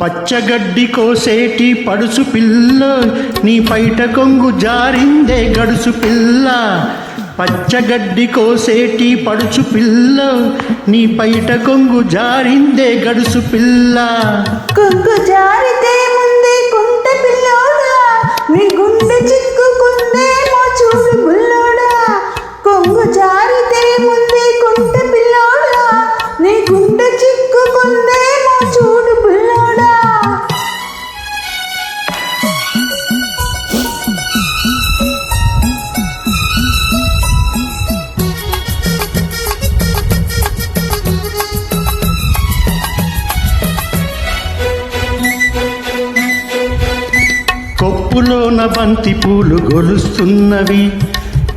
పచ్చగడ్డి కోసేటి పడుసు పిల్ల నీ పైట కొంగు జారిందే గడుసు పిల్ల. పచ్చగడ్డి కోసేటి పడుచు పిల్ల నీ పైట కొంగు జారిందే గడుసు పిల్ల. కొంగు జారితే ముందే కుంట పిల్లోడా నీ గుండె చిక్కుకుందేమో చూడు బుల్లోడా. కొంగు జారితే ముందే కుంట పిల్లోడా నీ గుండె చిక్కుకుందేమో చూడు బుల్లోడా. కొప్పులోన బంతి పూలు గొలుస్తున్నవి,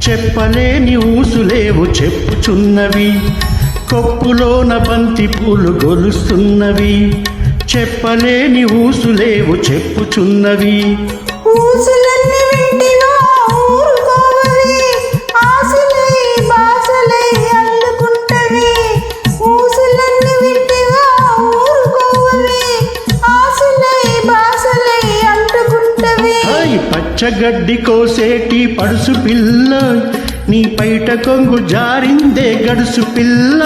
చెప్పలేని ఊసులేవు చెప్పుచున్నవి. కొప్పులోన బంతి పూలు గొలుస్తున్నవి, చెప్పలేని ఊసులేవు చెప్పుచున్నవి. ఊసులన్నీ వింటివా ఊరుకోవవి, ఆశలై బాసలై అల్లుకుంటవి. ఊసులన్నీ వింటివా ఊరుకోవవి, ఆశలై బాసలై అంటుకుంటవి. పచ్చగడ్డి కోసేటి పడుసు పిల్ల నీ పైట కొంగు జారిందే గడుసు పిల్ల.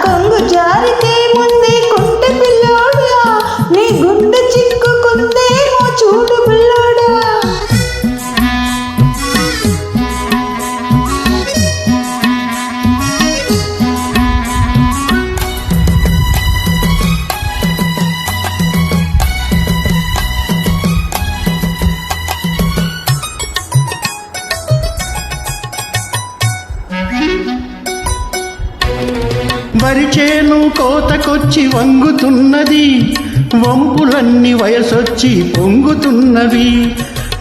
కొంగు జారితే ముందే కుంట పిల్లోడా నీ గుండె చిక్కుకుందేమో చూడు పిల్లోడా. వరిచేను కోతకొచ్చి వంగుతున్నది, వంపులన్నీ వయసొచ్చి పొంగుతున్నవి.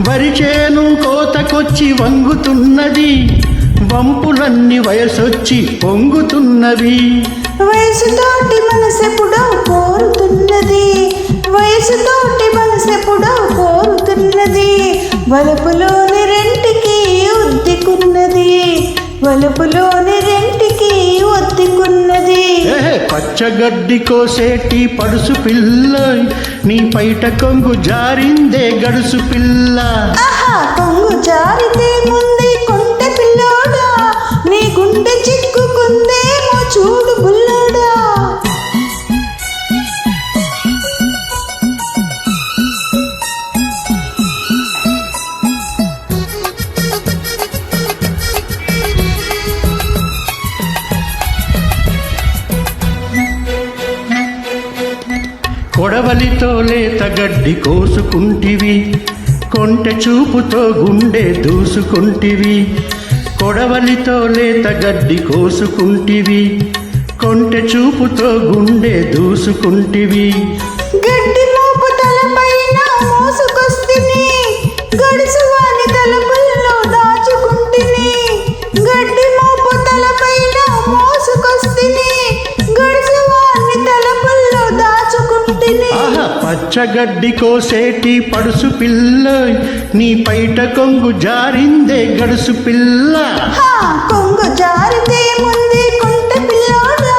వరిచేను కోతకొచ్చి వంగుతున్నది, వంపులన్నీ వయసొచ్చి పొంగుతున్నవి. వయసుతోటి మనసెప్పుడో కోరుతున్నది, వయసుతోటి మనసెప్పుడో కోరుతున్నది. వలపులోని రెంటికి ఒద్దికున్నది, వలపులోని రెంటికి ఒద్దికున్నది. పచ్చగడ్డి కోసేటి పడుసు పిల్ల నీ పైట కొంగు జారిందే గడుసు పిల్ల. కొంగు జారితే ముందే కొంట పిల్లోడా నీ గుండె చిక్కుకుందేమో చూడు బుల్లోడా. కొడవలితో లేత గడ్డి కోసుకుంటివి, కొంటె చూపుతో గుండె దూసుకుంటివి. కొడవలితో లేత గడ్డి కోసుకుంటివి, కొంటె చూపుతో గుండె దూసుకుంటివి. గడ్డి మోపు తలపైన మోసుకొస్తిని, గడుసువాని తలపుల్లో దాచుకుంటిని. గడ్డి మోపు తలపైన మోసుకొస్తిని, గడుసువాని తలపుల్లో దాచుకుంటిని. పచ్చగడ్డి కోసేటి పడుసు పిల్ల నీ పైట కొంగు జారిందే గడుసు పిల్ల. కొంగు జారితే ముందే కుంట పిల్లోడా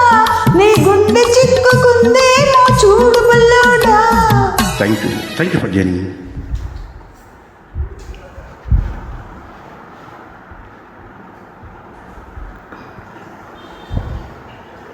నీ గుండె చిక్కుకుందేమో చూడు బుల్లోడా. Thank you for joining.